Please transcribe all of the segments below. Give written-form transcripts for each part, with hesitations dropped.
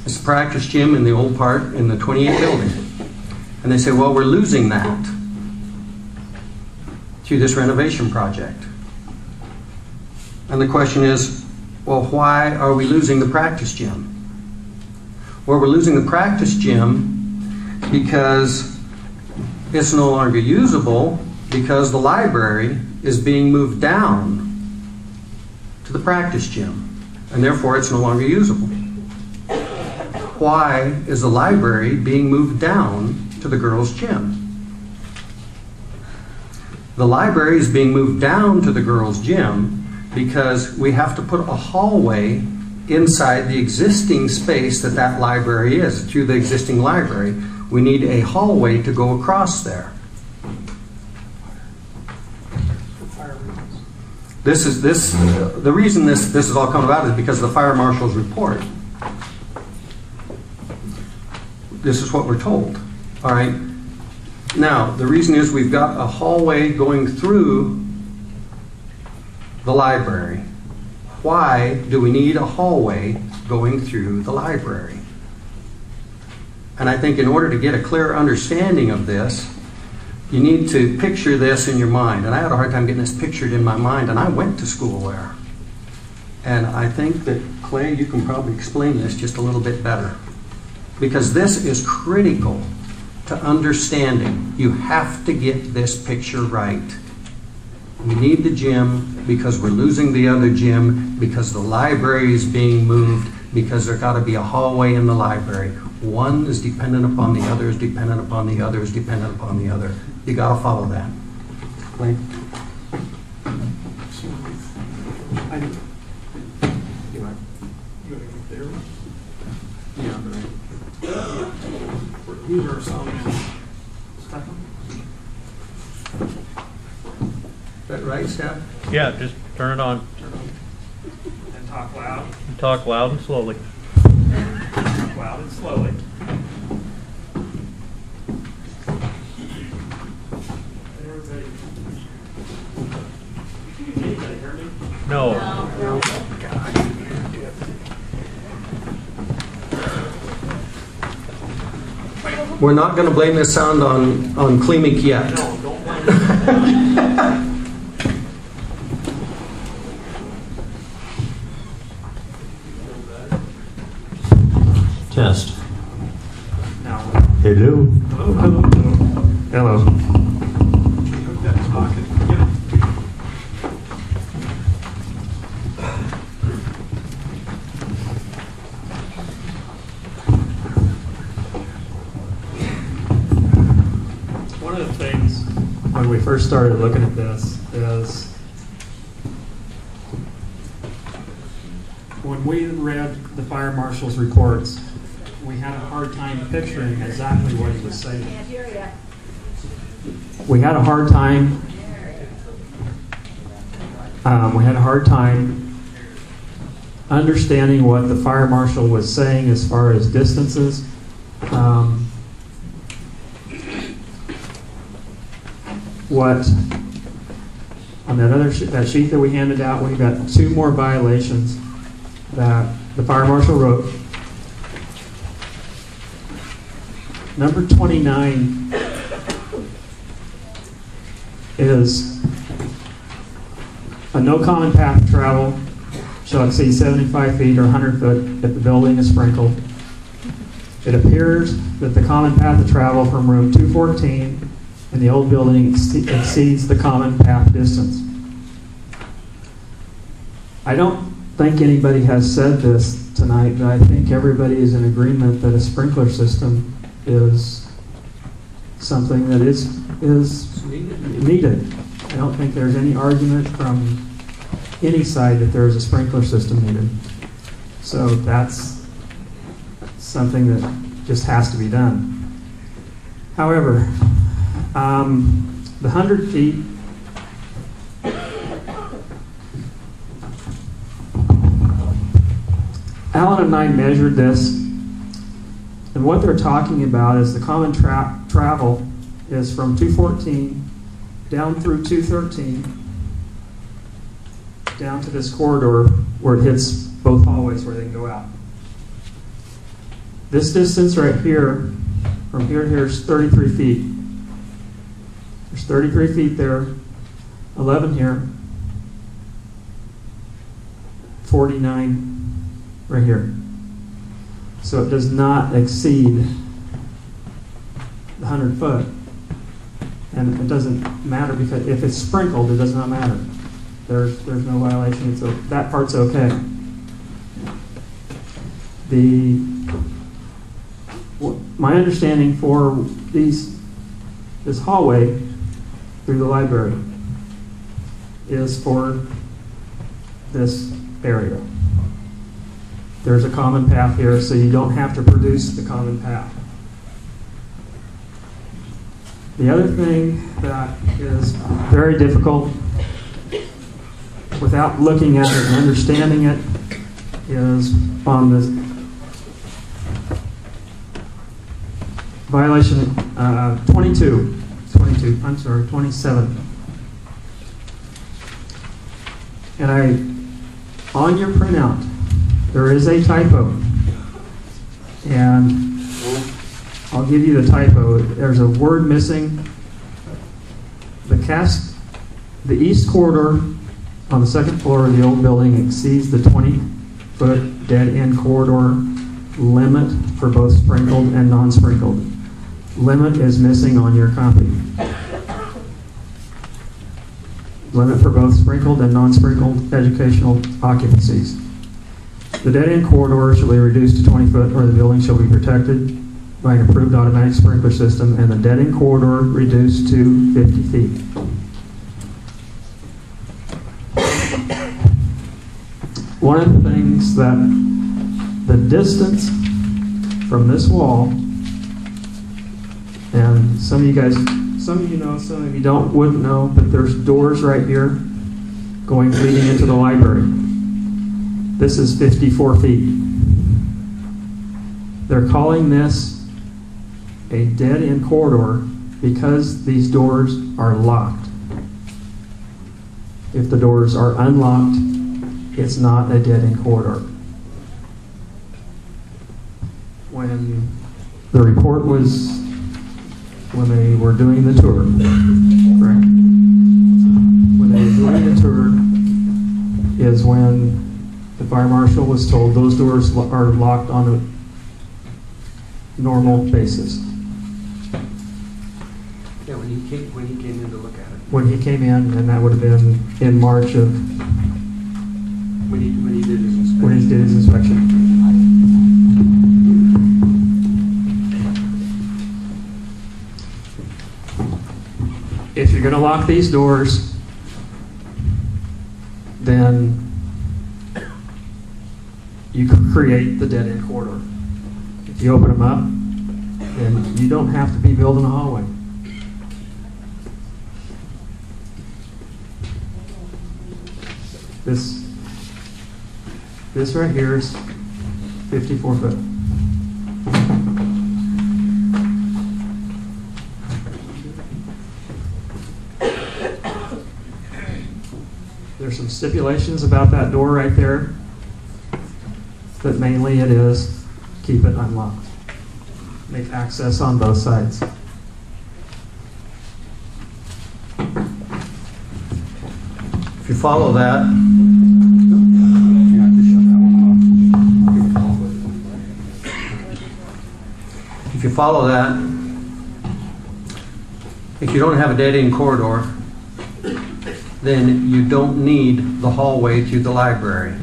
It's the practice gym in the old part in the 28 building. And they say, well, we're losing that through this renovation project. And the question is, well, why are we losing the practice gym? Well, we're losing the practice gym because it's no longer usable because the library is being moved down to the practice gym, and therefore it's no longer usable. Why is the library being moved down to the girls' gym? The library is being moved down to the girls' gym because we have to put a hallway inside the existing space that library is. Through the existing library, we need a hallway to go across there. The reason this is all come about is because of the fire marshal's report. This is what we're told. All right. Now, the reason is we've got a hallway going through the library. Why do we need a hallway going through the library? And I think in order to get a clear understanding of this, you need to picture this in your mind. And I had a hard time getting this pictured in my mind, and I went to school there. And I think that, Clay, you can probably explain this just a little bit better. Because this is critical to understanding. You have to get this picture right. We need the gym because we're losing the other gym, because the library is being moved, because there's got to be a hallway in the library. One is dependent upon the other, is dependent upon the other, is dependent upon the other. You got to follow that. Clay? These are some stuff. Is that right, Steph? Yeah, just turn it on. And talk loud. Talk loud and slowly. Talk loud and slowly. Anybody hear me? No. No. We're not going to blame this sound on Klemek yet. No, don't blame it. Test. Now, Hello. hello, hello, hello. Hello. Hook that pocket. Get it. One of the things when we first started looking at this is when we read the fire marshal's reports, we had a hard time picturing exactly what he was saying. We had a hard time. We had a hard time understanding what the fire marshal was saying as far as distances. What on that sheet that we handed out, we've got 2 more violations that the fire marshal wrote. Number 29 is a no common path of travel shall exceed 75 feet or 100 foot if the building is sprinkled. It appears that the common path of travel from room 214 in the old building exceeds the common path distance. I don't think anybody has said this tonight, but I think everybody is in agreement that a sprinkler system is something that is needed. I don't think there's any argument from any side that there is a sprinkler system needed. So that's something that just has to be done. However, the 100 feet Alan and I measured this, and what they're talking about is the common travel is from 214 down through 213 down to this corridor where it hits both hallways where they can go out. This distance right here, from here to here, is 33 feet. There's 33 feet there, 11 here, 49 right here. So it does not exceed the 100 foot. And it doesn't matter because if it's sprinkled, it does not matter. There's no violation. So that part's okay. My understanding for this hallway through the library is for this area. There's a common path here, so you don't have to produce the common path. The other thing that is very difficult without looking at it and understanding it is on this violation 27. And on your printout, there is a typo. And I'll give you the typo. There's a word missing. The east corridor on the second floor of the old building exceeds the 20-foot dead-end corridor limit for both sprinkled and non-sprinkled. Limit is missing on your copy. Limit for both sprinkled and non-sprinkled educational occupancies. The dead-end corridor shall be reduced to 20 foot or the building shall be protected by an approved automatic sprinkler system and the dead-end corridor reduced to 50 feet. One of the things that the distance from this wall, and some of you guys, some of you know, some of you wouldn't know, but there's doors right here leading into the library. This is 54 feet. They're calling this a dead-end corridor because these doors are locked. If the doors are unlocked, it's not a dead-end corridor. When the report was, when they were doing the tour, right? When they were doing the tour is when the fire marshal was told those doors are locked on a normal basis. Yeah, when he came in to look at it. When he came in, and that would have been in March of When he did his inspection. when he did his inspection. If you're going to lock these doors, then you can create the dead-end corridor. If you open them up, then you don't have to be building a hallway. This right here is 54 foot. There's some stipulations about that door right there, but mainly it is keep it unlocked. Make access on both sides. If you follow that, if you follow that, if you don't have a dead-end corridor, then you don't need the hallway to the library.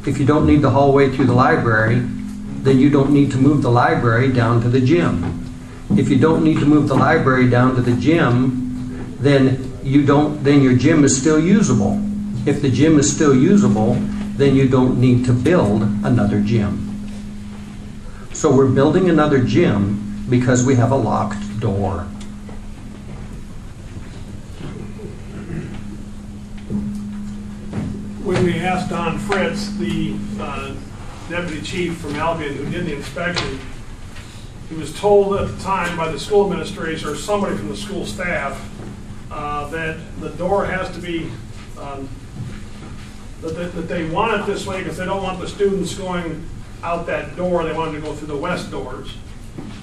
If you don't need the hallway to the library, then you don't need to move the library down to the gym. If you don't need to move the library down to the gym, then your gym is still usable. If the gym is still usable, then you don't need to build another gym. So we're building another gym because we have a locked door. When we asked Don Fritz, the deputy chief from Albion who did the inspection, he was told at the time by the school administrator or somebody from the school staff that the door has to be, that they want it this way because they don't want the students going out that door, they wanted to go through the west doors,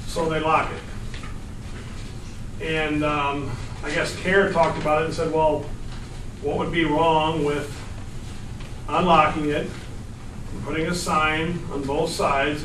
so they lock it. And I guess CARE talked about it and said, well, what would be wrong with unlocking it, putting a sign on both sides